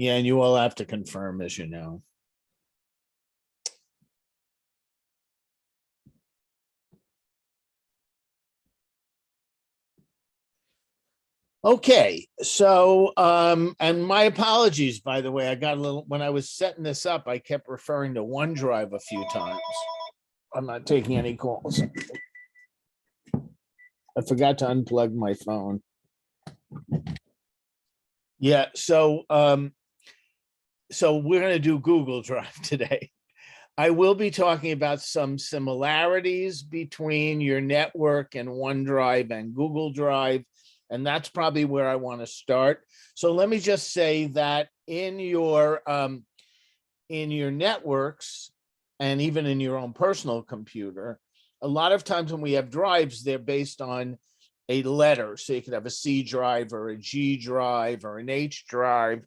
Yeah, and you will have to confirm, as you know. Okay, so and my apologies, by the way, I got a little, when I was setting this up, I kept referring to OneDrive a few times. I'm not taking any calls. I forgot to unplug my phone. Yeah, so we're going to do Google Drive today. I will be talking about some similarities between your network and OneDrive and Google Drive, and that's probably where I want to start. So let me just say that in your networks and even in your own personal computer, a lot of times when we have drives, they're based on a letter. So you could have a C drive or a G drive or an H drive,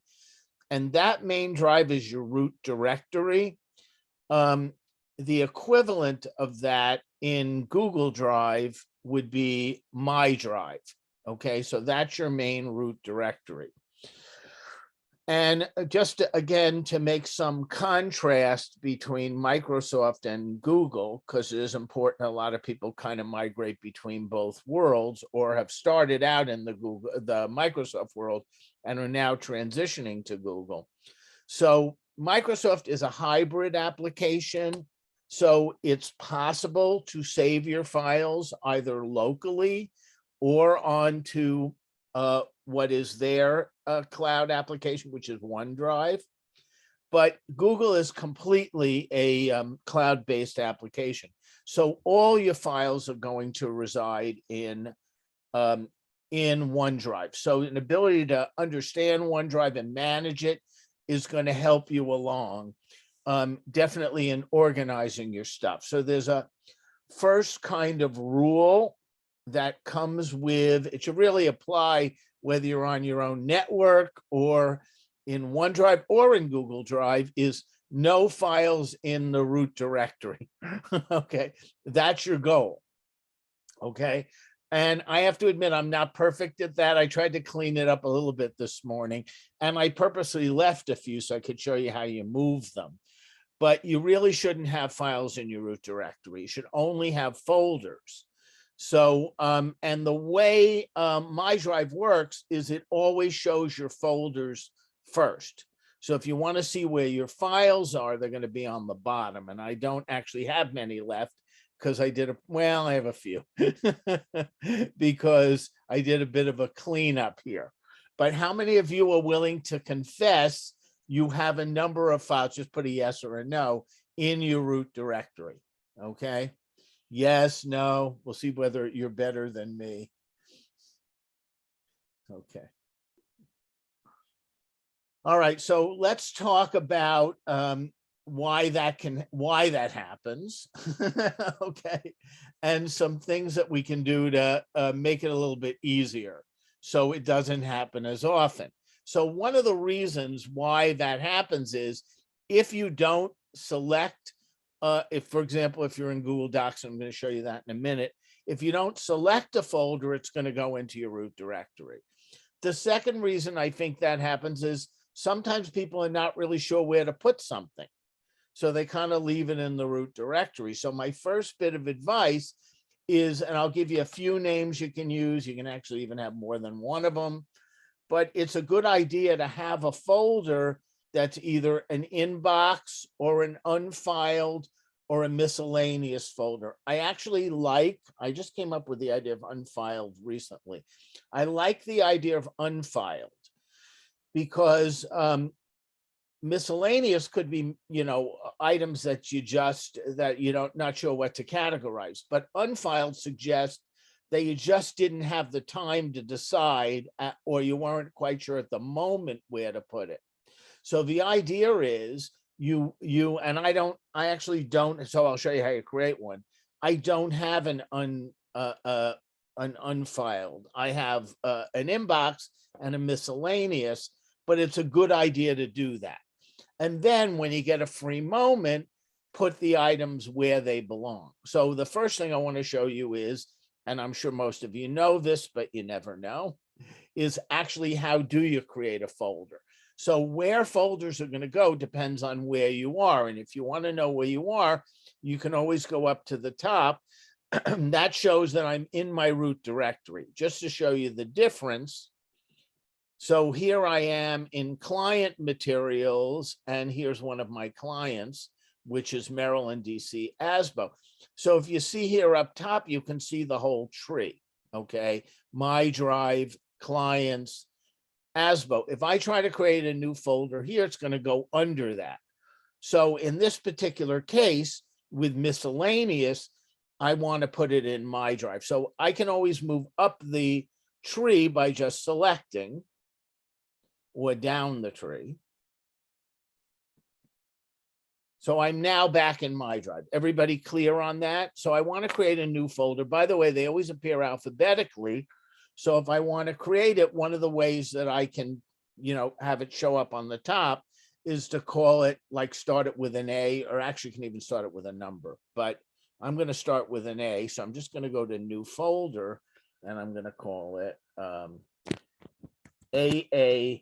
and that main drive is your root directory. The equivalent of that in Google Drive would be My Drive. Okay, so that's your main root directory. And just again, to make some contrast between Microsoft and Google, because it is important, a lot of people kind of migrate between both worlds or have started out in the Microsoft world and are now transitioning to Google. So Microsoft is a hybrid application. So it's possible to save your files either locally or onto what is their cloud application, which is OneDrive. But Google is completely a cloud-based application. So all your files are going to reside in OneDrive. So an ability to understand OneDrive and manage it is going to help you along, definitely in organizing your stuff. So there's a first kind of rule that comes with, it should really apply whether you're on your own network or in OneDrive or in Google Drive, is no files in the root directory. Okay, that's your goal. Okay, and I have to admit, I'm not perfect at that. I tried to clean it up a little bit this morning, and I purposely left a few so I could show you how you move them. But you really shouldn't have files in your root directory. You should only have folders. So, and the way My Drive works is it always shows your folders first. So if you want to see where your files are, they're going to be on the bottom. And I don't actually have many left because I have a few because I did a bit of a cleanup here. But how many of you are willing to confess you have a number of files, just put a yes or a no, in your root directory? Okay. Yes, no, we'll see whether you're better than me. Okay. All right, so let's talk about why that happens. Okay, and some things that we can do to make it a little bit easier so it doesn't happen as often. So one of the reasons why that happens is if you don't select, if, for example, if you're in Google Docs, I'm going to show you that in a minute, if you don't select a folder, it's going to go into your root directory. The second reason I think that happens is sometimes people are not really sure where to put something. So they kind of leave it in the root directory. So my first bit of advice is, and I'll give you a few names you can use. You can actually even have more than one of them, but it's a good idea to have a folder that's either an inbox or an unfiled or a miscellaneous folder. I just came up with the idea of unfiled recently. I like the idea of unfiled because miscellaneous could be, items that you don't not sure what to categorize, but unfiled suggests that you just didn't have the time to decide or you weren't quite sure at the moment where to put it. So the idea is and I actually don't, so I'll show you how you create one. I don't have an unfiled. I have an inbox and a miscellaneous, but it's a good idea to do that. And then when you get a free moment, put the items where they belong. So the first thing I want to show you is, and I'm sure most of you know this, but you never know, is actually how do you create a folder? So where folders are going to go depends on where you are. And if you want to know where you are, you can always go up to the top. That shows that I'm in my root directory, just to show you the difference. So here I am in client materials, and here's one of my clients, which is Maryland, DC, ASBO. So if you see here up top, you can see the whole tree, okay? My drive, clients, ASBO. If I try to create a new folder here, it's going to go under that. So in this particular case, with miscellaneous, I want to put it in my drive. So I can always move up the tree by just selecting, or down the tree. So I'm now back in my drive. Everybody clear on that? So I want to create a new folder. By the way, they always appear alphabetically. So if I want to create it, one of the ways that I can, have it show up on the top is to call it, like, start it with an A, or actually can even start it with a number, but I'm going to start with an A. So I'm just going to go to new folder, and I'm going to call it AA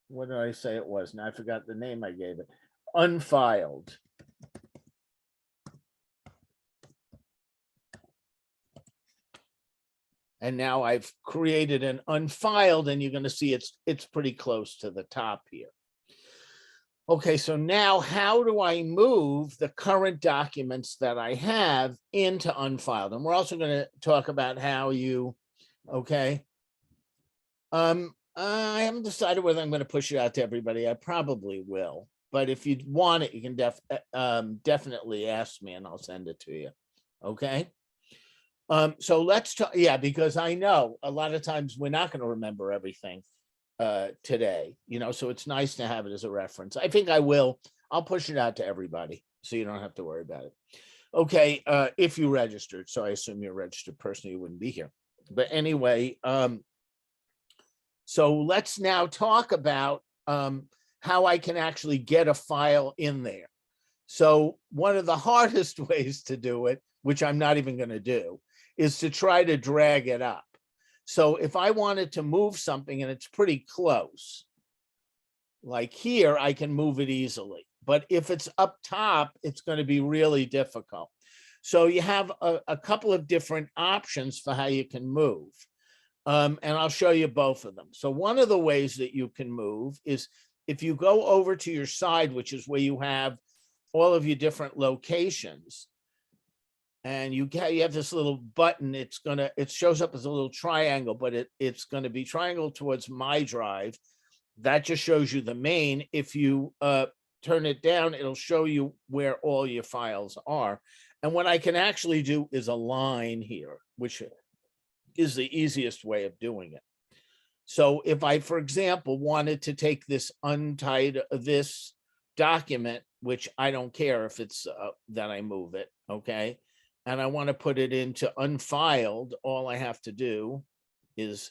what did I say it was? Now I forgot the name I gave it. Unfiled. And now I've created an unfiled, and you're going to see it's pretty close to the top here. Okay, so now how do I move the current documents that I have into unfiled? And we're also going to talk about how you, okay. I haven't decided whether I'm going to push it out to everybody. I probably will, but if you want it, you can definitely ask me and I'll send it to you. Okay. So let's talk. Yeah, because I know a lot of times we're not going to remember everything today, so it's nice to have it as a reference. I think I will. I'll push it out to everybody so you don't have to worry about it. Okay. If you registered. So I assume you're a registered person, you wouldn't be here. But anyway, so let's now talk about how I can actually get a file in there. So one of the hardest ways to do it, which I'm not even going to do, is to try to drag it up. So if I wanted to move something and it's pretty close, like here, I can move it easily. But if it's up top, it's going to be really difficult. So you have a couple of different options for how you can move. And I'll show you both of them. So one of the ways that you can move is if you go over to your side, which is where you have all of your different locations, and you have this little button. It shows up as a little triangle, but it's going to be triangle towards my drive. That just shows you the main. If you turn it down, it'll show you where all your files are. And what I can actually do is align here, which is the easiest way of doing it. So if I, for example, wanted to take this this document, which I don't care if it's that I move it, okay, and I want to put it into unfiled, all I have to do is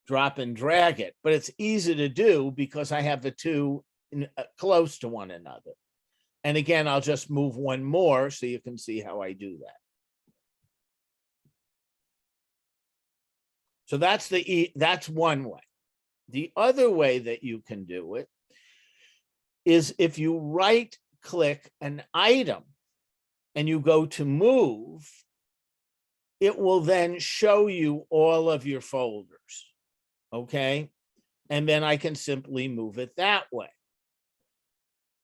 drop and drag it. But it's easy to do because I have the two close to one another. And again, I'll just move one more so you can see how I do that. So that's one way. The other way that you can do it is if you right click an item and you go to move, it will then show you all of your folders. Okay. And then I can simply move it that way.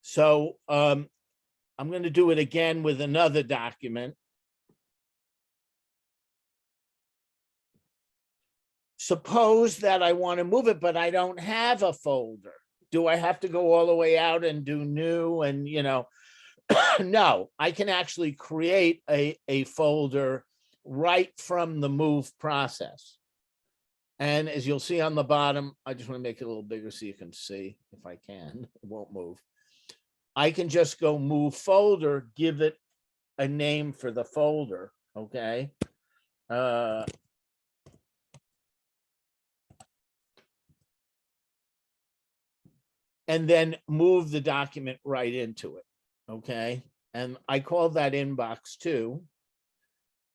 So I'm going to do it again with another document. Suppose that I want to move it, but I don't have a folder. Do I have to go all the way out and do new? And, no, I can actually create a folder right from the move process. And as you'll see on the bottom, I just want to make it a little bigger so you can see if I can. It won't move. I can just go move folder, give it a name for the folder. Okay. And then move the document right into it. Okay. And I call that inbox 2.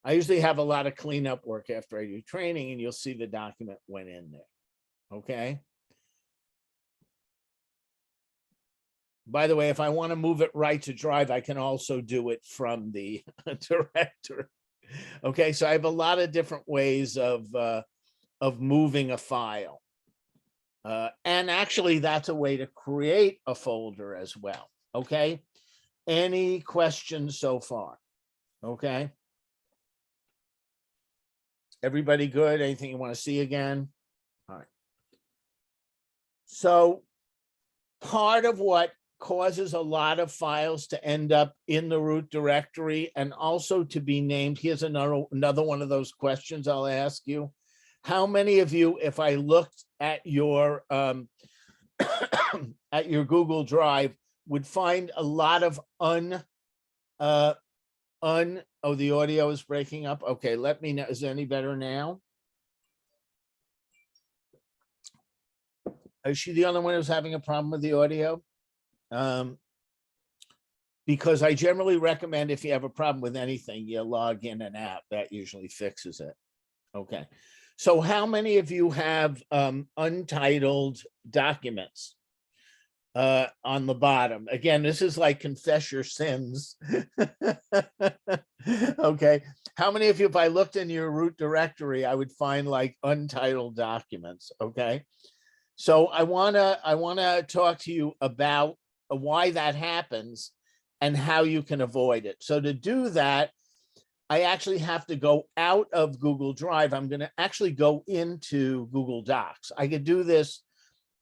I usually have a lot of cleanup work after I do training, and you'll see the document went in there. Okay. By the way, if I want to move it right to drive, I can also do it from the directory. Okay, so I have a lot of different ways of moving a file. And actually, that's a way to create a folder as well. Okay. Any questions so far? Okay. Everybody good? Anything you want to see again? All right. So part of what causes a lot of files to end up in the root directory and also to be named, here's another one of those questions I'll ask you. How many of you, if I looked at your at your Google Drive, would find a lot of oh, the audio is breaking up. Okay, let me know. Is it any better now? Is she the only one who's having a problem with the audio? Because I generally recommend if you have a problem with anything, you log in and out. That usually fixes it. Okay. So how many of you have untitled documents on the bottom? Again, this is like confess your sins. Okay. How many of you, if I looked in your root directory, I would find like untitled documents? Okay. So I wanna talk to you about why that happens and how you can avoid it. So to do that, I actually have to go out of Google Drive. I'm going to actually go into Google Docs. I could do this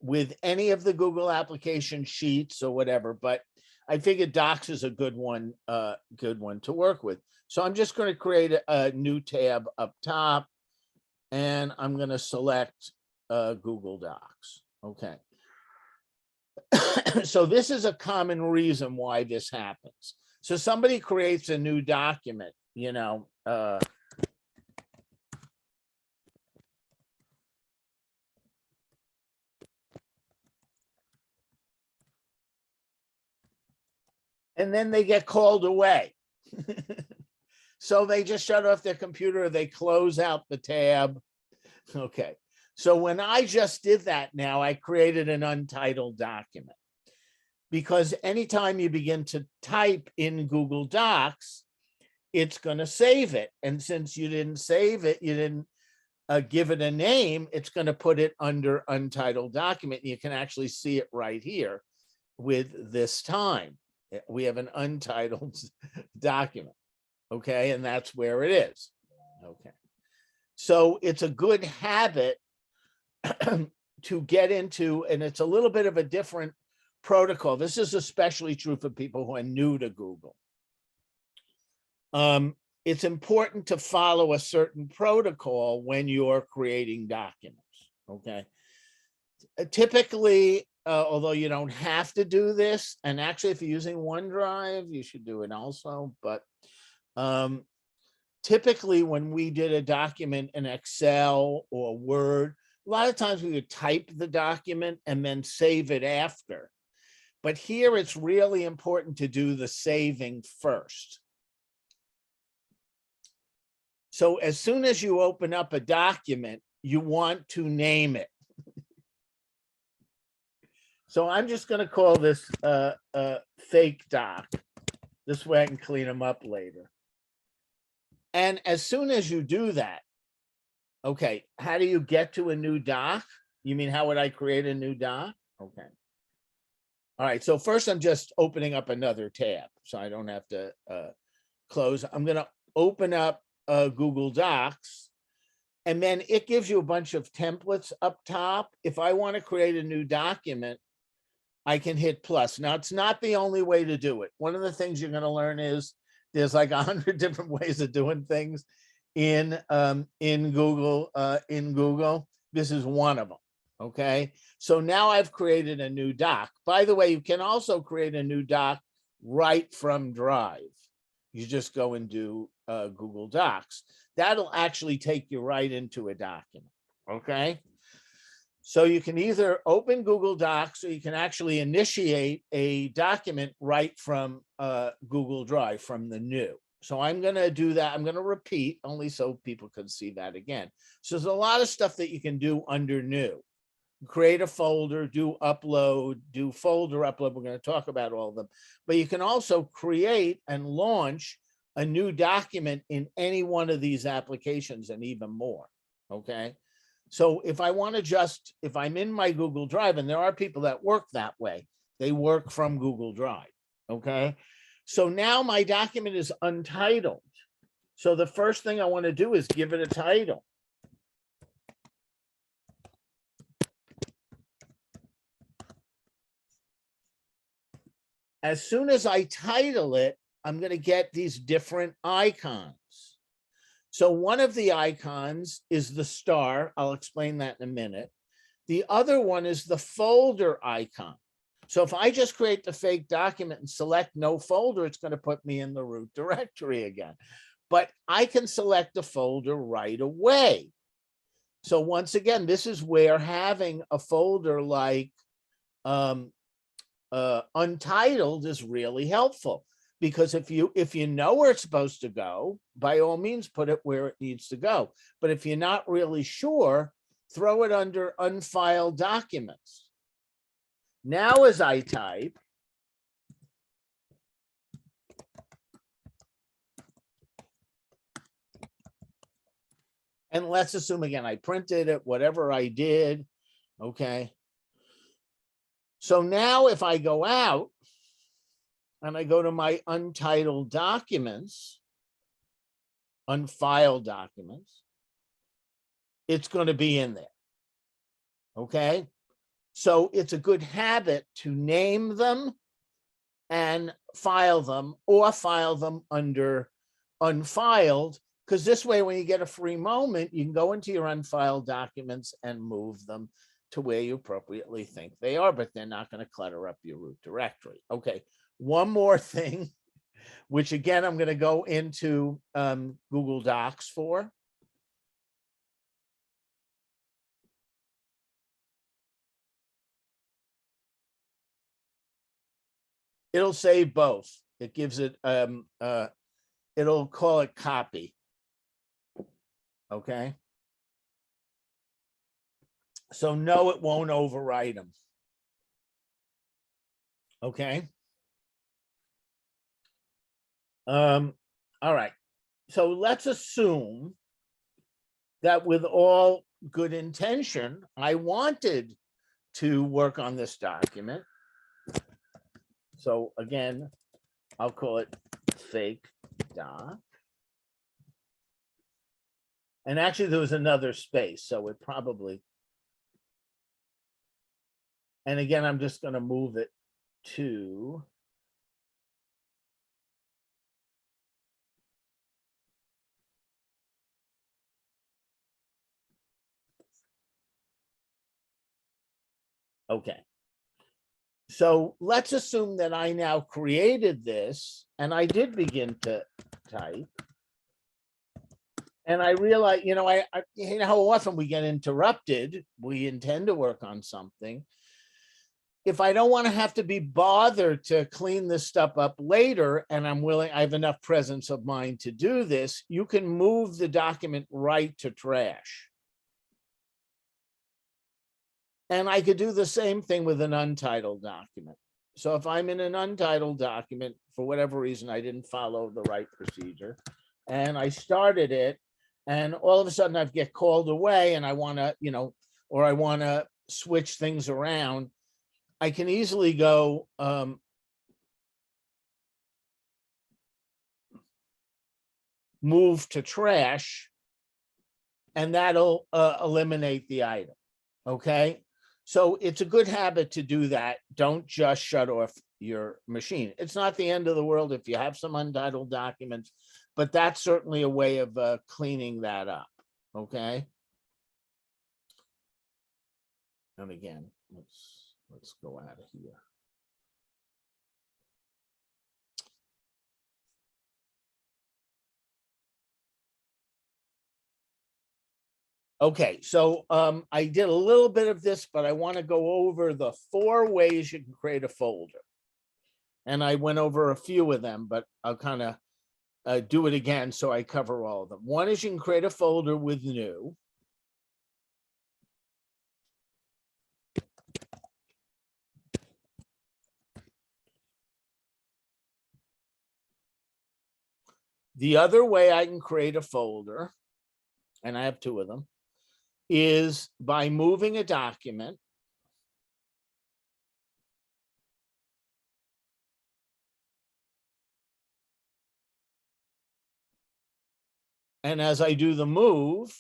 with any of the Google application sheets or whatever, but I figured Docs is a good one to work with. So I'm just going to create a new tab up top, and I'm going to select Google Docs. Okay. So this is a common reason why this happens. So somebody creates a new document, you know, and then they get called away. So they just shut off their computer, they close out the tab. Okay. So when I just did that now, I created an untitled document. Because anytime you begin to type in Google Docs, it's going to save it. And since you didn't save it, you didn't give it a name, it's going to put it under untitled document. You can actually see it right here with this time. We have an untitled document. Okay. And that's where it is. Okay. So it's a good habit to get into, and it's a little bit of a different protocol. This is especially true for people who are new to Google. It's important to follow a certain protocol when you're creating documents. Okay. Typically, although you don't have to do this, and actually if you're using OneDrive, you should do it also, but typically when we did a document in Excel or Word, a lot of times we would type the document and then save it after. But here it's really important to do the saving first. So as soon as you open up a document, you want to name it. So I'm just going to call this fake doc. This way I can clean them up later. And as soon as you do that, okay, how do you get to a new doc? You mean, how would I create a new doc? Okay. All right, so first I'm just opening up another tab so I don't have to close. I'm going to open up Google Docs, and then it gives you a bunch of templates up top. If I want to create a new document, I can hit plus. Now, it's not the only way to do it. One of the things you're going to learn is there's like 100 different ways of doing things in Google. This is one of them. Okay, so now I've created a new doc. By the way, you can also create a new doc right from Drive. You just go and do Google Docs. That'll actually take you right into a document. Okay, so you can either open Google Docs or you can actually initiate a document right from Google Drive from the new. So I'm going to do that. I'm going to repeat only so people can see that again. So there's a lot of stuff that you can do under new. create a folder, do upload, do folder upload. We're going to talk about all of them, but you can also create and launch a new document in any one of these applications and even more. Okay. So if I want to just, if I'm in my Google Drive, and there are people that work that way, they work from Google Drive. Okay. So now my document is untitled. So the first thing I want to do is give it a title. As soon as I title it, I'm going to get these different icons. So one of the icons is the star. I'll explain that in a minute. The other one is the folder icon. So if I just create the fake document and select no folder, it's going to put me in the root directory again. But I can select the folder right away. So once again, this is where having a folder like Untitled is really helpful, because if you know where it's supposed to go, by all means put it where it needs to go. But if you're not really sure, throw it under unfiled documents. Now as I type, and let's assume again I printed it, whatever I did, okay. So now if I go out and I go to my untitled documents, unfiled documents, it's going to be in there. Okay. So it's a good habit to name them and file them, or file them under unfiled, because this way, when you get a free moment, you can go into your unfiled documents and move them to where you appropriately think they are, but they're not going to clutter up your root directory. Okay, one more thing, which again, I'm going to go into Google Docs for. It'll save both. It gives it, it'll call it copy. Okay. So no, it won't overwrite them. Okay. All right. So let's assume that with all good intention, I wanted to work on this document. So again, I'll call it fake doc. And actually there was another space, so it probably, and again, I'm just going to move it to okay. So let's assume that I now created this and I did begin to type. And I realize, you know, you know how often we get interrupted. We intend to work on something. If I don't want to have to be bothered to clean this stuff up later, and I have enough presence of mind to do this, you can move the document right to trash. And I could do the same thing with an untitled document. So if I'm in an untitled document, for whatever reason, I didn't follow the right procedure, and I started it, and all of a sudden I get called away and I want to, you know, or I want to switch things around, I can easily go move to trash, and that'll eliminate the item. Okay. So it's a good habit to do that. Don't just shut off your machine. It's not the end of the world if you have some untitled documents, but that's certainly a way of cleaning that up. Okay. And again, let's go out of here. Okay, so I did a little bit of this, but I want to go over the 4 ways you can create a folder. And I went over a few of them, but I'll kind of do it again so I cover all of them. One is you can create a folder with new. The other way I can create a folder, and I have two of them, is by moving a document. And as I do the move,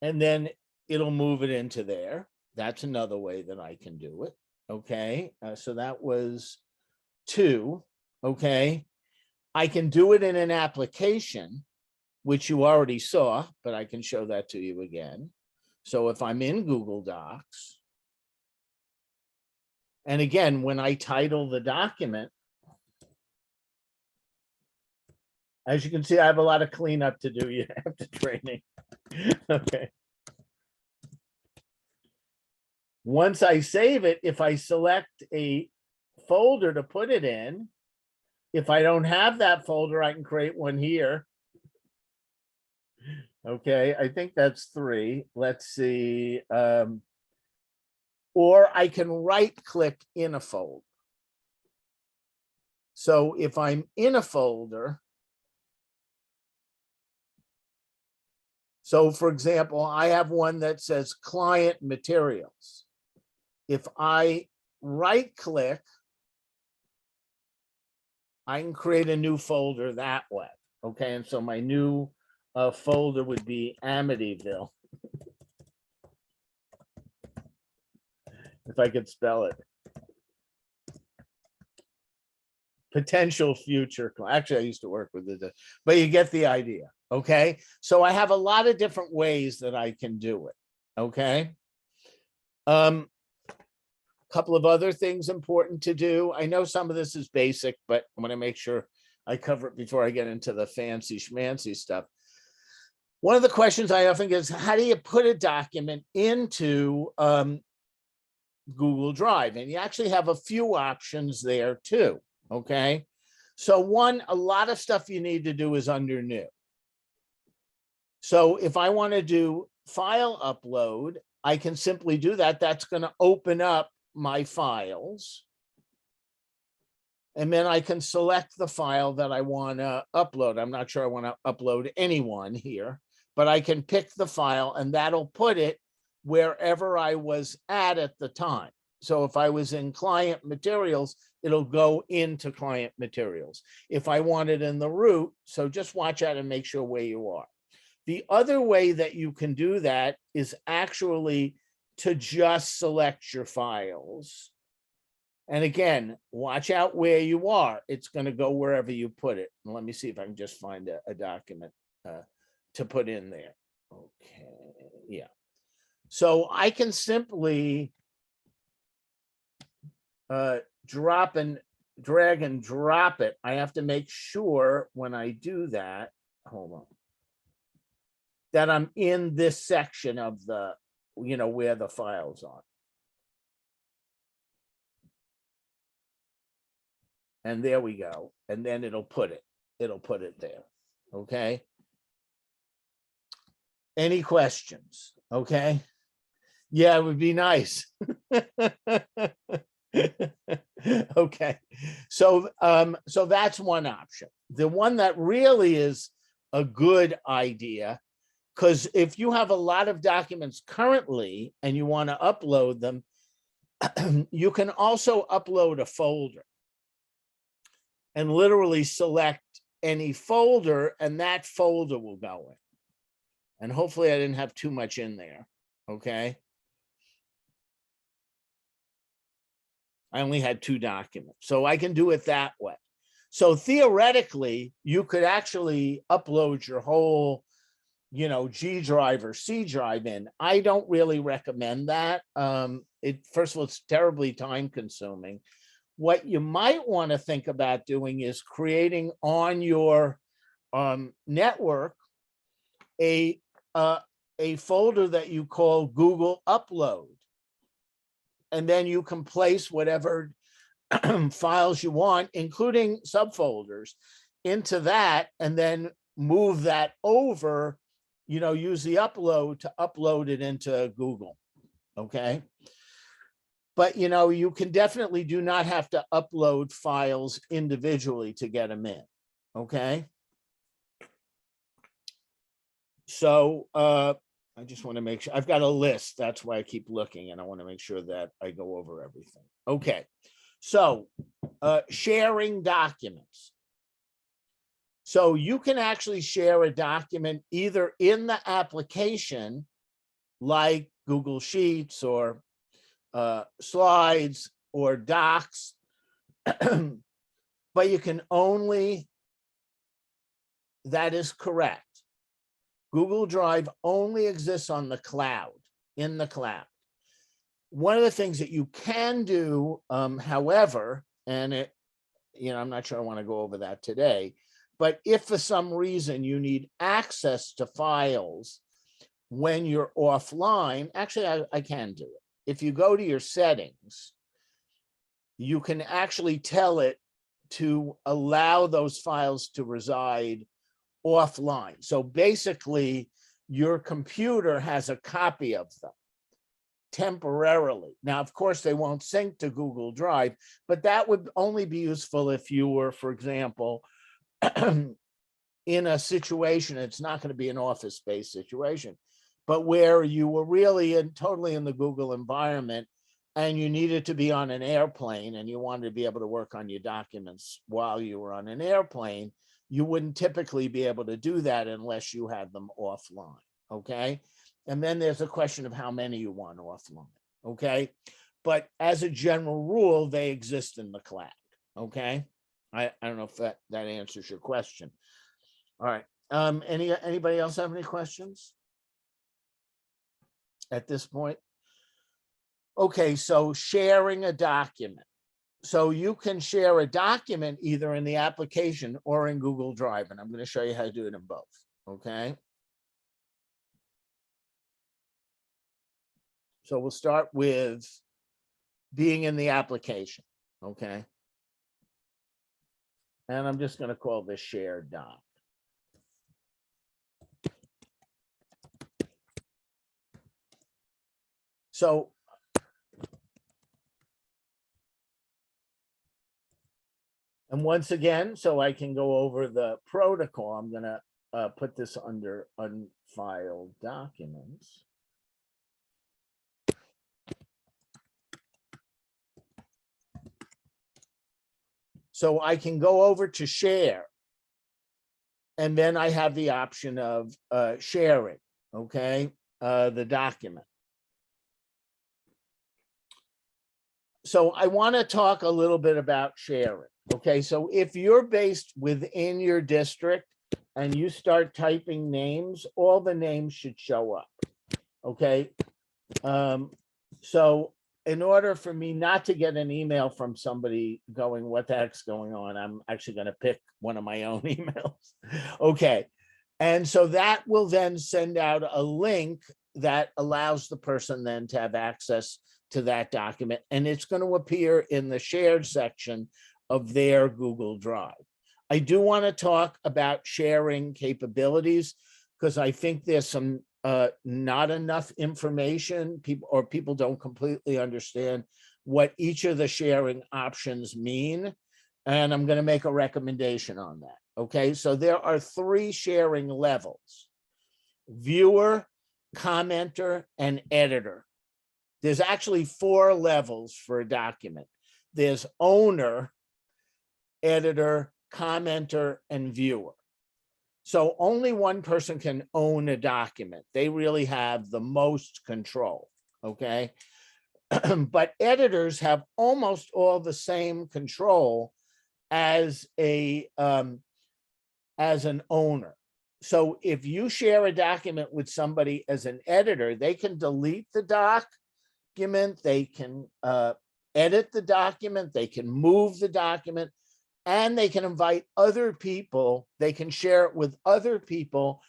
and then it'll move it into there. That's another way that I can do it. Okay, so that was two. Okay, I can do it in an application, which you already saw, but I can show that to you again. So if I'm in Google Docs, and again, when I title the document, as you can see, I have a lot of cleanup to do. You have to training. Okay. Once I save it, if I select a folder to put it in, if I don't have that folder, I can create one here. Okay, I think that's three. Let's see. Or I can right click in a folder. So if I'm in a folder, so for example, I have one that says client materials. If I right click, I can create a new folder that way. Okay, and so my new folder would be Amityville. If I could spell it. Potential future. Actually, I used to work with it, but you get the idea. Okay, so I have a lot of different ways that I can do it. Okay. Couple of other things important to do. I know some of this is basic, but I want to make sure I cover it before I get into the fancy schmancy stuff. One of the questions I often get is, how do you put a document into Google Drive? And you actually have a few options there too. Okay. So one, a lot of stuff you need to do is under new. So if I want to do file upload, I can simply do that. That's going to open up my files. And then I can select the file that I want to upload. I'm not sure I want to upload anyone here, but I can pick the file and that'll put it wherever I was at the time. So if I was in client materials, it'll go into client materials. If I want it in the root, so just watch out and make sure where you are. The other way that you can do that is actually to just select your files. And again, watch out where you are. It's going to go wherever you put it. And let me see if I can just find a document to put in there. Okay, yeah. So I can simply drag and drop it. I have to make sure when I do that, hold on, that I'm in this section of the, where the files are. And there we go. And then it'll put it there. Okay. Any questions? Okay. Yeah, it would be nice. Okay. So that's one option. The one that really is a good idea, because if you have a lot of documents currently and you want to upload them, you can also upload a folder and literally select any folder, and that folder will go in. And hopefully I didn't have too much in there. Okay. I only had 2 documents, so I can do it that way. So theoretically, you could actually upload your whole, G drive or C drive in. I don't really recommend that. First of all, it's terribly time consuming. What you might want to think about doing is creating on your network a folder that you call Google Upload. And then you can place whatever files you want, including subfolders, into that, and then move that over use the upload to upload it into Google. Okay. But, you can definitely do not have to upload files individually to get them in. Okay. So I just want to make sure I've got a list. That's why I keep looking, and I want to make sure that I go over everything. Okay. So sharing documents. So you can actually share a document either in the application, like Google Sheets or slides or docs, but you can only, that is correct. Google Drive only exists on the cloud, in the cloud. One of the things that you can do, however, and I'm not sure I want to go over that today, but if for some reason you need access to files when you're offline, actually, I can do it. If you go to your settings, you can actually tell it to allow those files to reside offline. So basically, your computer has a copy of them temporarily. Now, of course, they won't sync to Google Drive, but that would only be useful if you were, for example, in a situation, it's not going to be an office-based situation, but where you were really totally in the Google environment and you needed to be on an airplane and you wanted to be able to work on your documents while you were on an airplane, you wouldn't typically be able to do that unless you had them offline. Okay. And then there's a question of how many you want offline. Okay. But as a general rule, they exist in the cloud. Okay. I don't know if that answers your question. All right. Anybody else have any questions at this point? Okay, so sharing a document. So you can share a document either in the application or in Google Drive, and I'm going to show you how to do it in both. Okay. So we'll start with being in the application. Okay. And I'm just going to call this shared doc. So and once again, so I can go over the protocol, I'm going to put this under unfiled documents. So I can go over to share, and then I have the option of sharing, okay, the document. So I want to talk a little bit about sharing. Okay, so if you're based within your district and you start typing names, all the names should show up. Okay, so in order for me not to get an email from somebody going, what the heck's going on, I'm actually going to pick one of my own emails. Okay, and so that will then send out a link that allows the person then to have access to that document, and it's going to appear in the shared section of their Google Drive. I do want to talk about sharing capabilities because I think there's some not enough information. People don't completely understand what each of the sharing options mean, and I'm going to make a recommendation on that. Okay, so there are 3 sharing levels: viewer, commenter, and editor. There's actually 4 levels for a document. There's owner, editor, commenter, and viewer. So only one person can own a document. They really have the most control, okay? But editors have almost all the same control as an owner. So if you share a document with somebody as an editor, they can delete the document, they can edit the document, they can move the document, and they can invite other people, they can share it with other people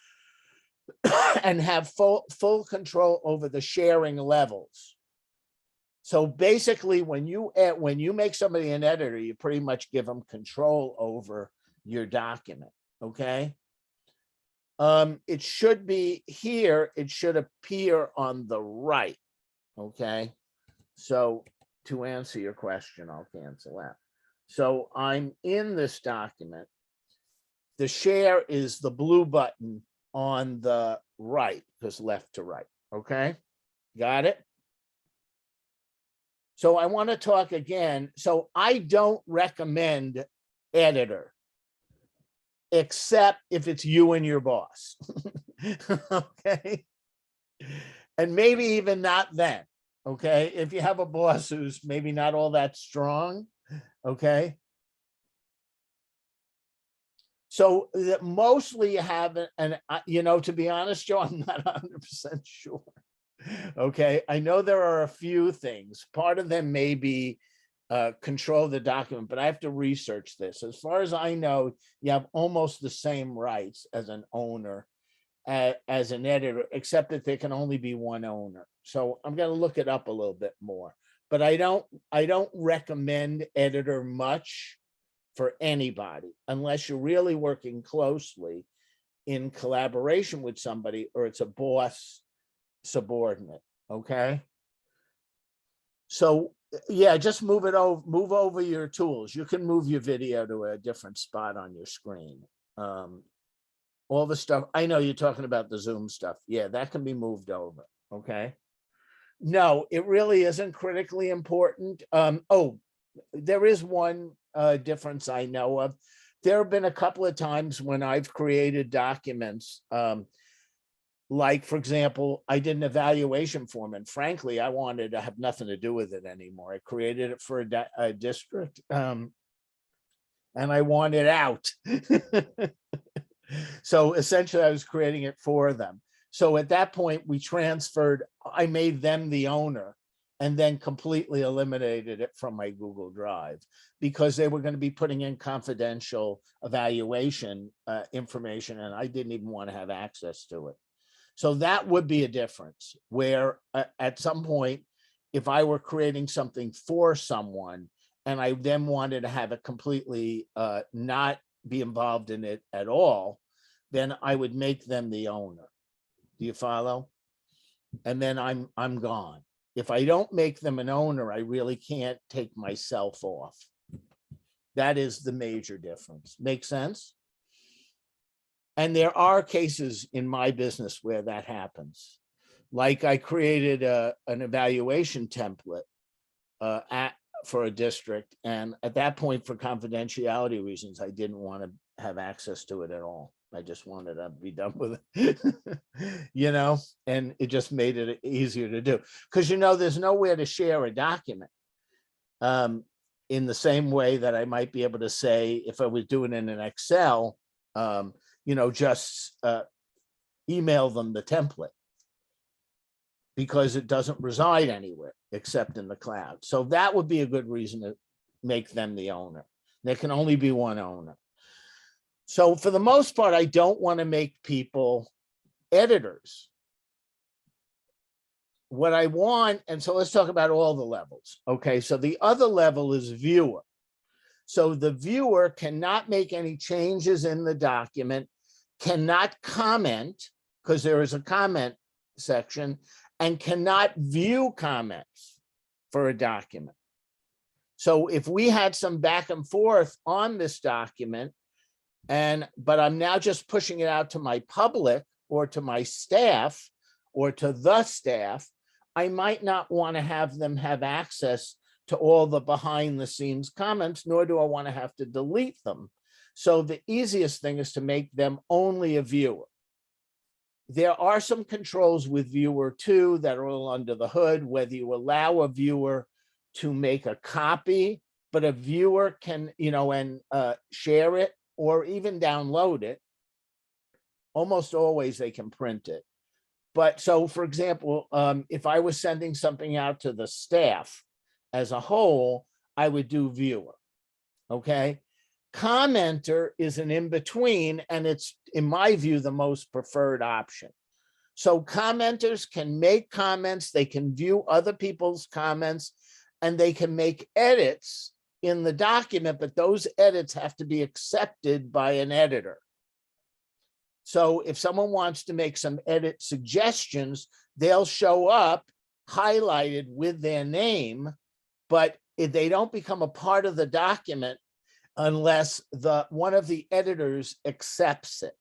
and have full control over the sharing levels. So basically, when you make somebody an editor, you pretty much give them control over your document, okay? It should be here. It should appear on the right. Okay. So to answer your question, I'll cancel out. So I'm in this document. The share is the blue button on the right, because left to right. Okay. Got it? So I want to talk again. So I don't recommend editor, except if it's you and your boss. Okay. And maybe even not then. Okay. If you have a boss who's maybe not all that strong. Okay. So mostly you have, and to be honest, Joe, I'm not 100% sure. Okay. I know there are a few things. Part of them may be control the document, but I have to research this. As far as I know, you have almost the same rights as an owner, as an editor, except that there can only be one owner. So I'm going to look it up a little bit more, but I don't recommend editor much for anybody unless you're really working closely in collaboration with somebody, or it's a boss subordinate. Okay. So yeah, just move over your tools. You can move your video to a different spot on your screen. All the stuff, I know you're talking about the Zoom stuff. Yeah, that can be moved over. Okay. No, it really isn't critically important. Oh, there is one difference I know of. There have been a couple of times when I've created documents, like, for example, I did an evaluation form, and frankly, I wanted to have nothing to do with it anymore. I created it for a district, and I wanted out. So essentially, I was creating it for them. So at that point, we transferred, I made them the owner, and then completely eliminated it from my Google Drive, because they were going to be putting in confidential evaluation information, and I didn't even want to have access to it. So that would be a difference, where at some point, if I were creating something for someone and I then wanted to have it completely not be involved in it at all, then I would make them the owner. Do you follow? And then I'm gone. If I don't make them an owner, I really can't take myself off. That is the major difference. Make sense? And there are cases in my business where that happens. Like, I created an evaluation template for a district. And at that point, for confidentiality reasons, I didn't want to have access to it at all. I just wanted to be done with it, and it just made it easier to do. Because, there's nowhere to share a document. In the same way that I might be able to say, if I was doing it in an Excel, just email them the template, because it doesn't reside anywhere except in the cloud. So that would be a good reason to make them the owner. There can only be one owner. So for the most part, I don't want to make people editors. What I want, and so let's talk about all the levels. Okay, so the other level is viewer. So the viewer cannot make any changes in the document, cannot comment, because there is a comment section, and cannot view comments for a document. So if we had some back and forth on this document, but I'm now just pushing it out to my public or to my staff or to the staff, I might not want to have them have access to all the behind the scenes comments, nor do I want to have to delete them. So the easiest thing is to make them only a viewer. There are some controls with viewer too that are all under the hood, whether you allow a viewer to make a copy, but a viewer can, share it or even download it. Almost always they can print it. But so, for example, if I was sending something out to the staff as a whole, I would do viewer. Okay. Commenter is an in-between, and it's, in my view, the most preferred option. So commenters can make comments, they can view other people's comments, and they can make edits in the document, but those edits have to be accepted by an editor. So if someone wants to make some edit suggestions, they'll show up highlighted with their name, but they don't become a part of the document unless one of the editors accepts it.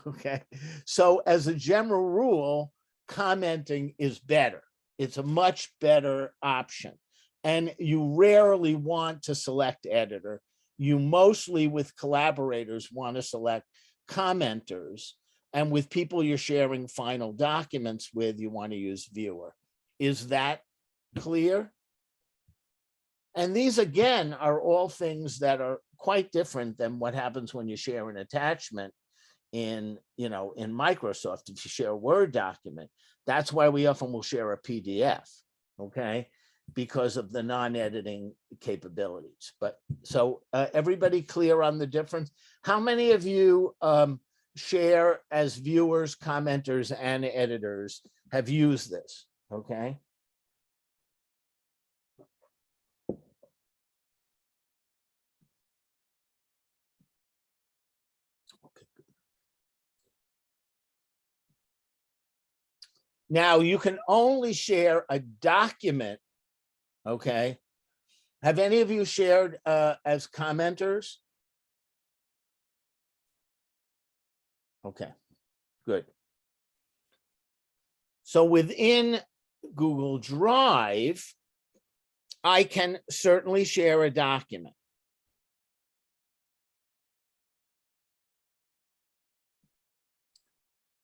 Okay. So as a general rule, commenting is better. It's a much better option. And you rarely want to select editor. You mostly, with collaborators, want to select commenters. And with people you're sharing final documents with, you want to use viewer. Is that clear? And these, again, are all things that are quite different than what happens when you share an attachment in Microsoft. If you share a Word document, that's why we often will share a PDF, okay, because of the non-editing capabilities. But so everybody clear on the difference? How many of you share as viewers, commenters, and editors have used this? Okay. Now you can only share a document. Okay. Have any of you shared as commenters? Okay, good. So within Google Drive, I can certainly share a document.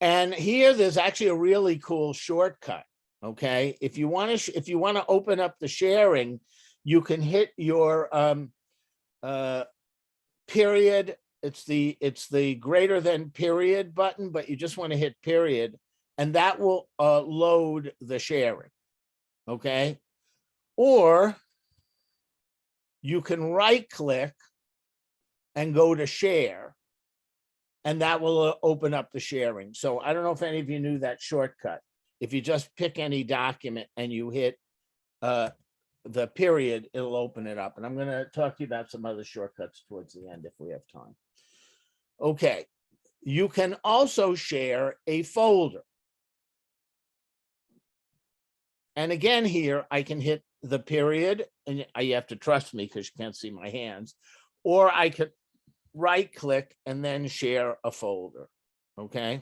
And here there's actually a really cool shortcut. Okay, if you want to open up the sharing, you can hit your period. It's the greater than period button, but you just want to hit period, and that will load the sharing. Okay, or you can right click and go to share, and that will open up the sharing. So I don't know if any of you knew that shortcut. If you just pick any document and you hit the period, it'll open it up. And I'm going to talk to you about some other shortcuts towards the end if we have time. Okay, you can also share a folder. And again, here I can hit the period, and you have to trust me because you can't see my hands, or I could right click and then share a folder. Okay.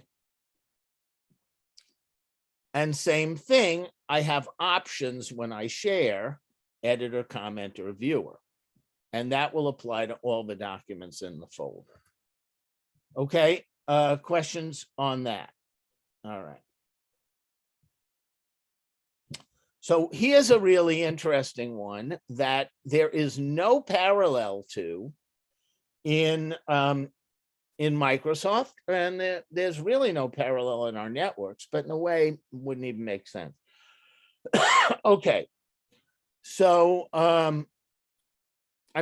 And same thing, I have options when I share: editor, commenter, viewer. And that will apply to all the documents in the folder. Okay, questions on that? All right. So here's a really interesting one that there is no parallel to in Microsoft, and there's really no parallel in our networks, but in a way it wouldn't even make sense. Okay, so I'm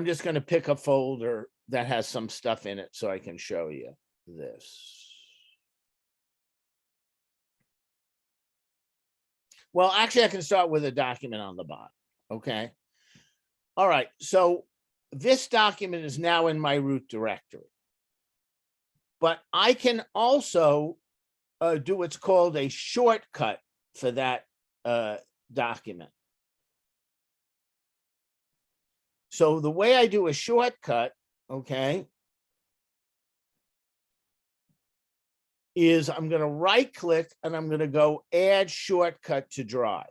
just going to pick a folder that has some stuff in it so I can show you this. Well, actually, I can start with a document on the bottom. Okay. All right. So this document is now in my root directory. But I can also do what's called a shortcut for that document. So the way I do a shortcut, okay, is I'm going to right click and I'm going to go add shortcut to Drive.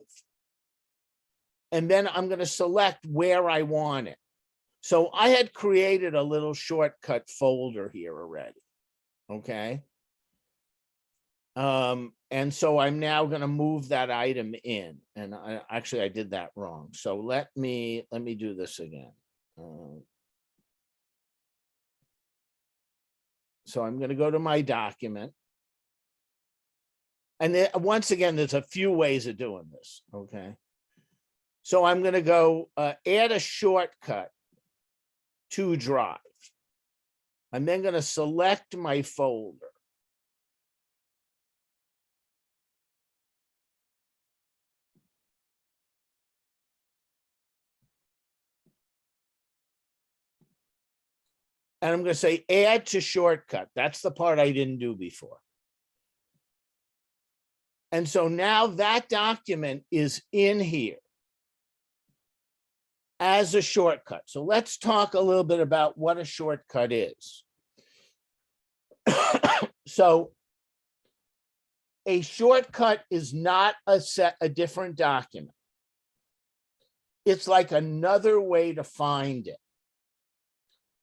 And then I'm going to select where I want it. So I had created a little shortcut folder here already. Okay. And so I'm now going to move that item in, and I did that wrong. So let me do this again. So I'm going to go to my document. And once again, there's a few ways of doing this. Okay. So I'm going to go add a shortcut to Drive. I'm then going to select my folder. And I'm going to say add to shortcut. That's the part I didn't do before. And so now that document is in here as a shortcut. So let's talk a little bit about what a shortcut is. So a shortcut is not a different document. It's like another way to find it.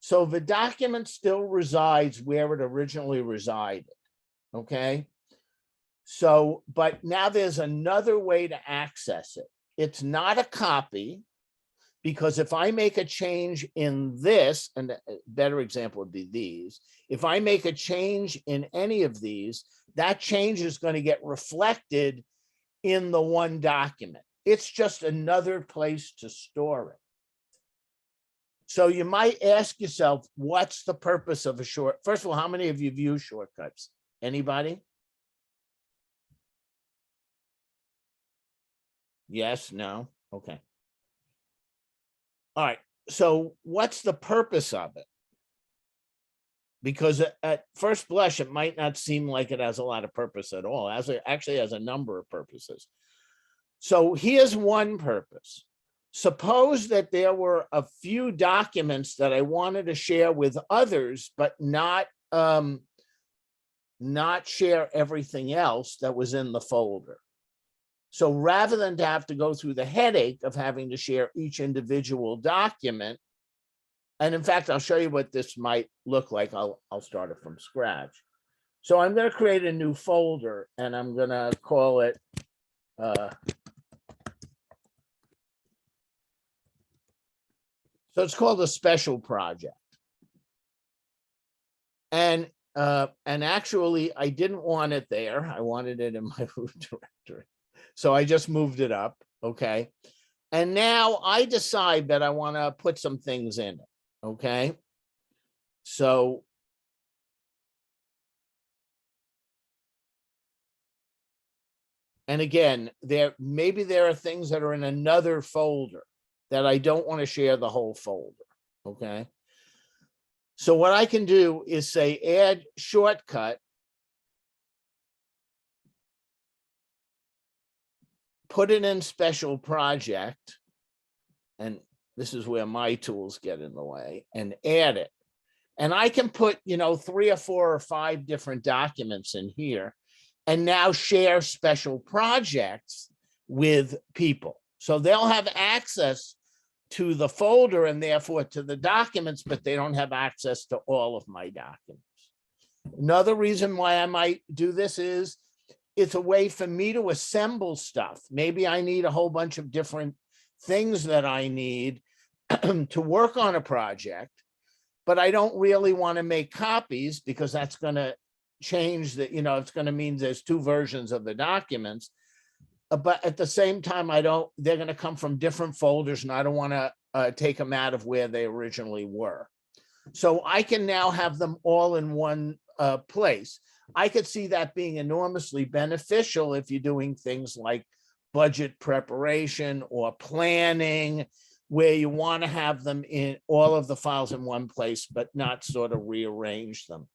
So the document still resides where it originally resided, okay? So, but now there's another way to access it. It's not a copy, because if I make a change in this, and a better example would be these, if I make a change in any of these, that change is going to get reflected in the one document. It's just another place to store it. So you might ask yourself, what's the purpose of a short? First of all, how many of you have used shortcuts? Anybody? Yes, no? Okay. All right. So what's the purpose of it? Because at first blush, it might not seem like it has a lot of purpose at all. It actually has a number of purposes. So here's one purpose. Suppose that there were a few documents that I wanted to share with others, but not share everything else that was in the folder. So rather than to have to go through the headache of having to share each individual document, and in fact, I'll show you what this might look like. I'll start it from scratch. So I'm going to create a new folder, and I'm going to call it so it's called a special project. And actually, I didn't want it there. I wanted it in my root directory. So I just moved it up, okay? And now I decide that I want to put some things in it, okay? So and again, maybe there are things that are in another folder that I don't want to share the whole folder, okay? So what I can do is say add shortcut, put it in special project, and this is where my tools get in the way, and add it. And I can put, 3 or 4 or 5 different documents in here, and now share special projects with people. So they'll have access to the folder and therefore to the documents, but they don't have access to all of my documents. Another reason why I might do this is it's a way for me to assemble stuff. Maybe I need a whole bunch of different things that I need to work on a project, but I don't really want to make copies because that's going to change that, it's going to mean there's 2 versions of the documents. But at the same time, they're going to come from different folders, and I don't want to take them out of where they originally were. So I can now have them all in one place. I could see that being enormously beneficial if you're doing things like budget preparation or planning, where you want to have them in all of the files in one place, but not sort of rearrange them.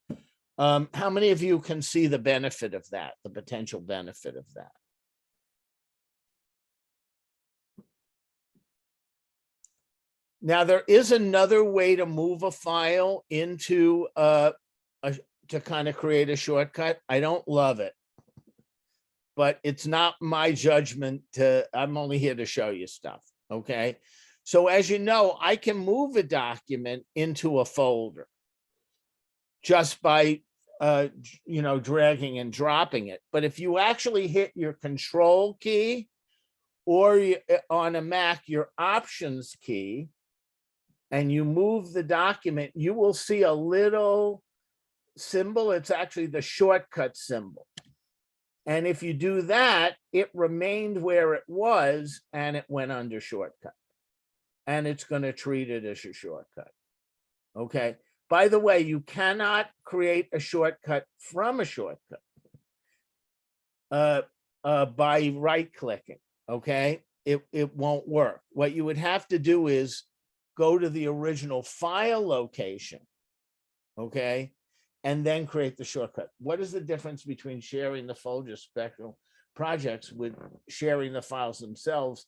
How many of you can see the benefit of that, the potential benefit of that? Now, there is another way to move a file into to kind of create a shortcut. I don't love it, but it's not my judgment I'm only here to show you stuff, okay? So as you know, I can move a document into a folder just by, dragging and dropping it. But if you actually hit your control key, or on a Mac, your options key, and you move the document, you will see a little symbol. It's actually the shortcut symbol. And if you do that, it remained where it was and it went under shortcut. And it's going to treat it as a shortcut. Okay. By the way, you cannot create a shortcut from a shortcut by right-clicking. Okay. It won't work. What you would have to do is go to the original file location okay, and then create the shortcut. What is the difference between sharing the folder special projects with sharing the files themselves?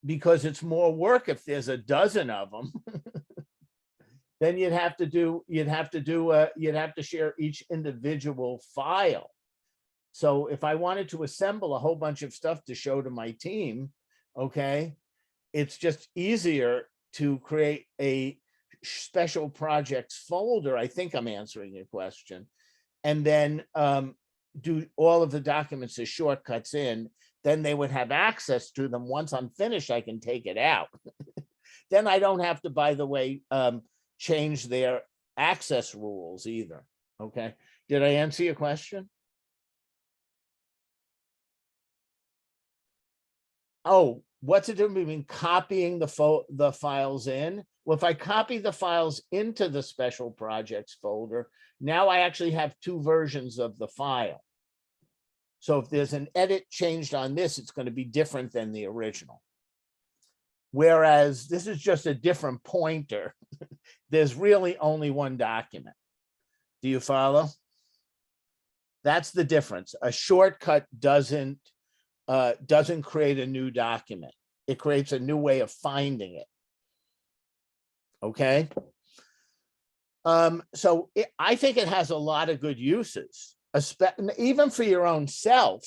Because it's more work if there's a dozen of them. Then you'd have to share each individual file. So if I wanted to assemble a whole bunch of stuff to show to my team, okay, it's just easier to create a special projects folder. I think I'm answering your question. And then do all of the documents as shortcuts in, then they would have access to them. Once I'm finished, I can take it out. Then I don't have to, by the way, change their access rules either. Okay. Did I answer your question? Oh, what's the difference between copying the files in? Well, if I copy the files into the special projects folder, now I actually have two versions of the file. So if there's an edit changed on this, it's going to be different than the original. Whereas this is just a different pointer. There's really only one document. Do you follow? That's the difference. A shortcut doesn't create a new document. It creates a new way of finding it. Okay. So I think it has a lot of good uses, even for your own self.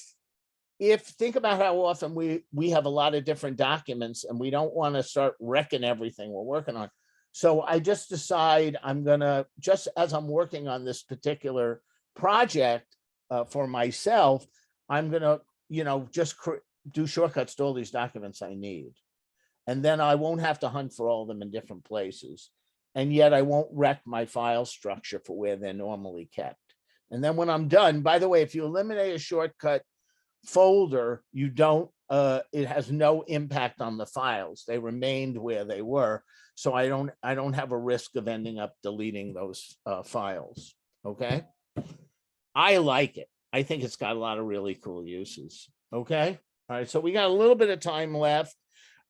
Think about how often we have a lot of different documents and we don't want to start wrecking everything we're working on. So I just decide I'm gonna, just as I'm working on this particular project for myself, I'm gonna, just do shortcuts to all these documents I need. And then I won't have to hunt for all of them in different places. And yet I won't wreck my file structure for where they're normally kept. And then when I'm done, by the way, if you eliminate a shortcut folder, you don't, it has no impact on the files. They remained where they were. So I don't have a risk of ending up deleting those files. Okay. I like it. I think it's got a lot of really cool uses. Okay. All right. So we got a little bit of time left.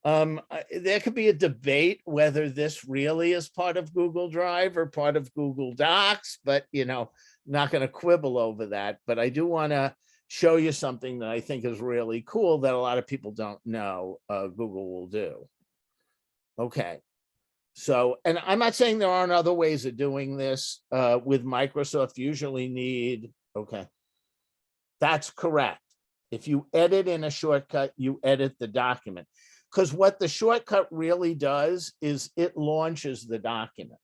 There could be a debate whether this really is part of Google Drive or part of Google Docs, but not going to quibble over that. But I do want to show you something that I think is really cool that a lot of people don't know Google will do. Okay. So, and I'm not saying there aren't other ways of doing this with Microsoft. Usually need, okay, that's correct. If you edit in a shortcut, you edit the document. Because what the shortcut really does is it launches the document.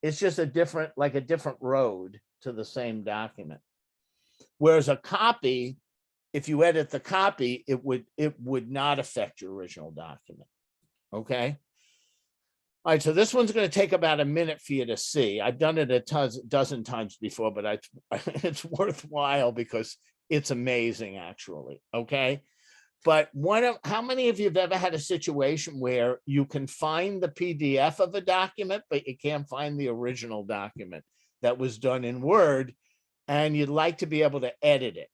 It's just a different road to the same document. Whereas a copy, if you edit the copy, it would not affect your original document. Okay. All right, so this one's going to take about a minute for you to see. I've done it a dozen times before, but it's worthwhile because it's amazing, actually. Okay. But how many of you have ever had a situation where you can find the PDF of a document, but you can't find the original document that was done in Word, and you'd like to be able to edit it?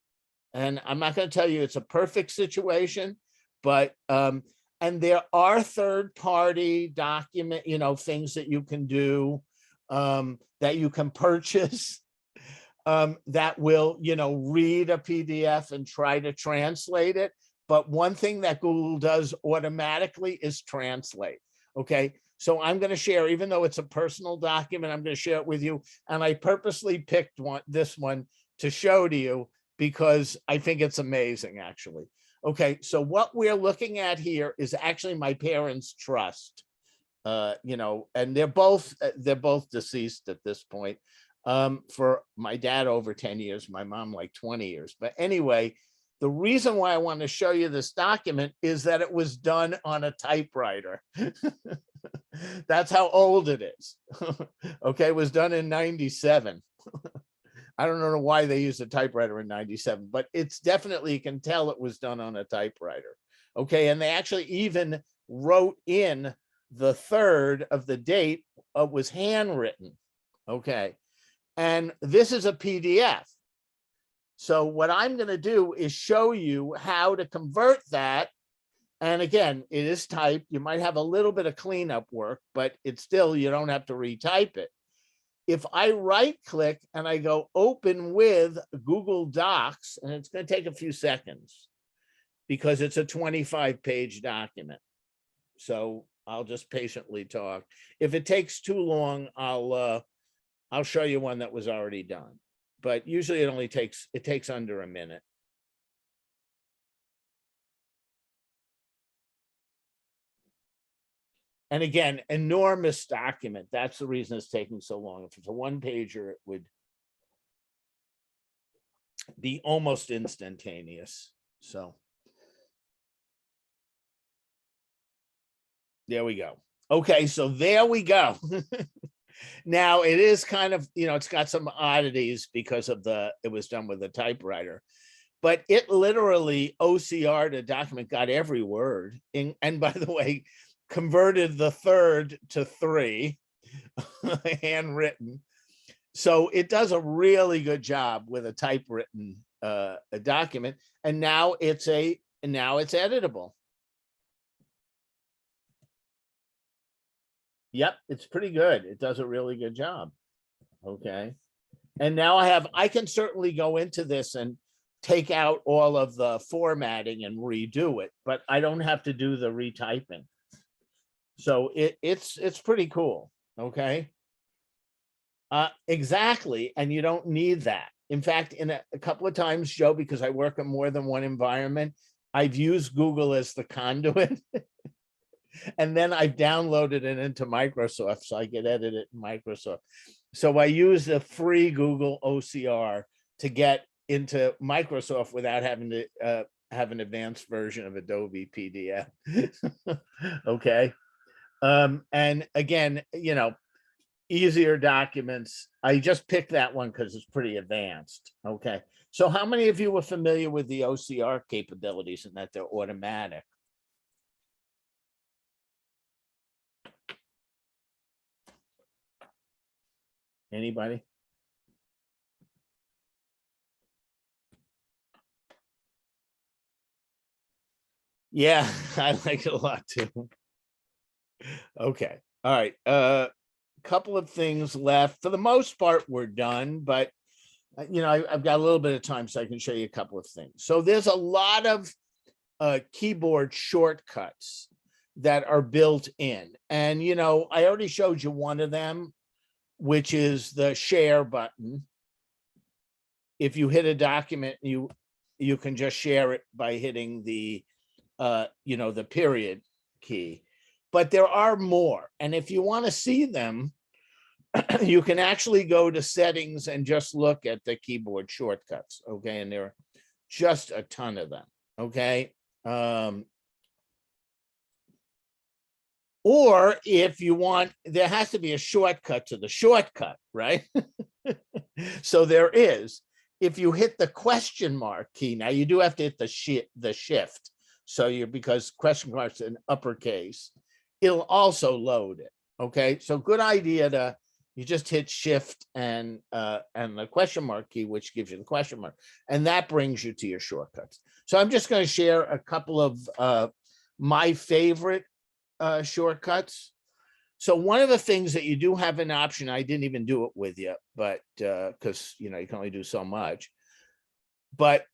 And I'm not going to tell you it's a perfect situation, but and there are third-party document, things that you can do, that you can purchase, that will, read a PDF and try to translate it. But one thing that Google does automatically is translate. Okay. So I'm going to share, even though it's a personal document, I'm going to share it with you. And I purposely picked this one to show to you because I think it's amazing, actually. Okay. So what we're looking at here is actually my parents' trust, and they're both deceased at this point. For my dad over 10 years, my mom like 20 years. But anyway, the reason why I want to show you this document is that it was done on a typewriter. That's how old it is. Okay, it was done in 97. I don't know why they used a typewriter in 97, but it's definitely, you can tell it was done on a typewriter. Okay, and they actually even wrote in the third of the date was handwritten. Okay, and this is a PDF. So what I'm going to do is show you how to convert that And again, it is typed. You might have a little bit of cleanup work, but it's still, you don't have to retype it. If I right click and I go open with Google Docs, and it's going to take a few seconds because it's a 25-page document. So I'll just patiently talk. If it takes too long, I'll show you one that was already done. But usually it takes under a minute. And again, enormous document. That's the reason it's taking so long. If it's a one-pager, it would be almost instantaneous. So there we go. Okay, so there we go. Now it is kind of, it's got some oddities because of it was done with a typewriter, but it literally OCR'd a document, got every word. And by the way, converted the third to 3, handwritten. So it does a really good job with a typewritten a document. And now it's editable. Yep, it's pretty good. It does a really good job. Okay. And now I can certainly go into this and take out all of the formatting and redo it, but I don't have to do the retyping. So it's pretty cool. Okay. Exactly. And you don't need that. In fact, in a couple of times, Joe, because I work in more than one environment, I've used Google as the conduit. And then I've downloaded it into Microsoft so I could edit it in Microsoft. So I use the free Google OCR to get into Microsoft without having to have an advanced version of Adobe PDF. Okay. And again, easier documents. I just picked that one because it's pretty advanced. Okay. So how many of you were familiar with the OCR capabilities and that they're automatic? Anybody? Yeah, I like it a lot too. Okay. All right. Couple of things left. For the most part, we're done, but I've got a little bit of time so I can show you a couple of things. So there's a lot of keyboard shortcuts that are built in. And, I already showed you one of them, which is the share button. If you hit a document, you can just share it by hitting the period key. But there are more. And if you want to see them, you can actually go to settings and just look at the keyboard shortcuts. Okay. And there are just a ton of them. Okay. Or if you want, there has to be a shortcut to the shortcut, right? So there is. If you hit the question mark key, now you do have to hit the shift. So because question mark's in uppercase, it'll also load it. Okay. So good idea you just hit shift and the question mark key, which gives you the question mark, and that brings you to your shortcuts. So I'm just going to share a couple of my favorite shortcuts. So one of the things that you do have an option, I didn't even do it with you, but because you can only do so much. But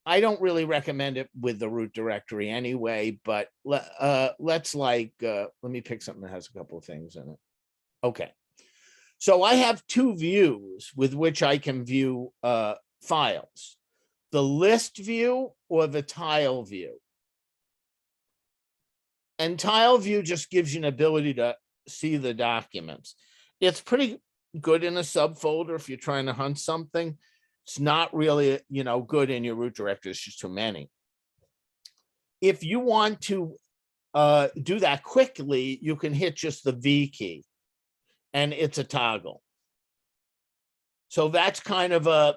I don't really recommend it with the root directory anyway, but let's let me pick something that has a couple of things in it. Okay. So I have 2 views with which I can view files, the list view or the tile view. And tile view just gives you an ability to see the documents. It's pretty good in a subfolder if you're trying to hunt something. It's not really, good in your root directory. It's just too many. If you want to do that quickly, you can hit just the V key, and it's a toggle. So that's kind of a,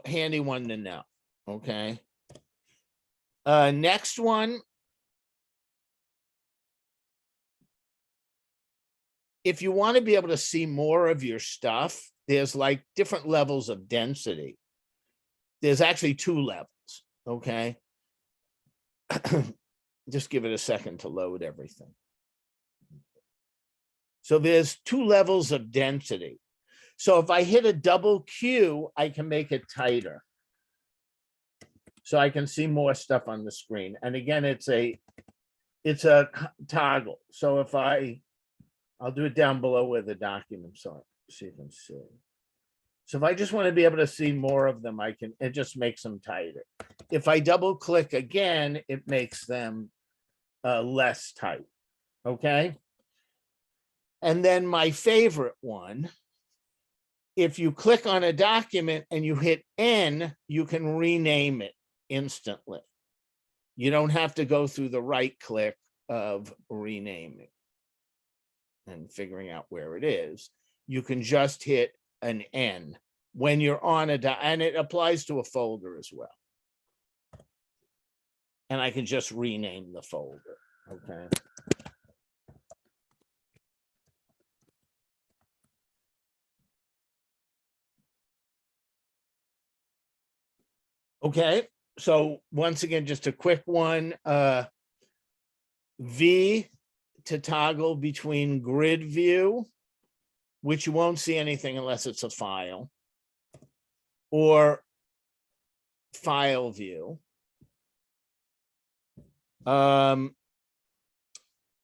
handy one to know. Okay. Next one. If you want to be able to see more of your stuff, there's like different levels of density. There's actually 2 levels. Okay. Just give it a second to load everything. So there's two levels of density. So if I hit a double Q, I can make it tighter. So I can see more stuff on the screen. And again, it's a toggle. So if I'll do it down below where the documents are, so you can see. So if I just want to be able to see more of them, it just makes them tighter. If I double click again, it makes them less tight, okay? And then my favorite one, if you click on a document and you hit N, you can rename it instantly. You don't have to go through the right click of renaming and figuring out where it is. You can just hit an N when you're on and it applies to a folder as well. And I can just rename the folder, okay? Okay, so once again, just a quick one. V to toggle between grid view, which you won't see anything unless it's a file, or file view.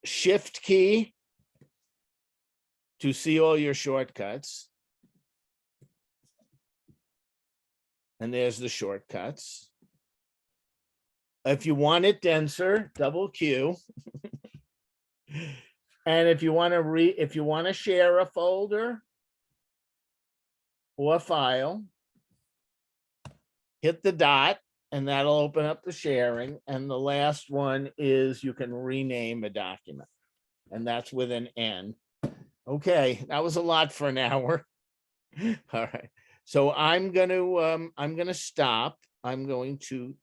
Shift key to see all your shortcuts. And there's the shortcuts. If you want it denser, double Q. And if you want to share a folder or a file, hit the dot and that'll open up the sharing. And the last one is you can rename a document, and that's with an N. Okay, that was a lot for an hour. All right. So I'm gonna stop. I'm going to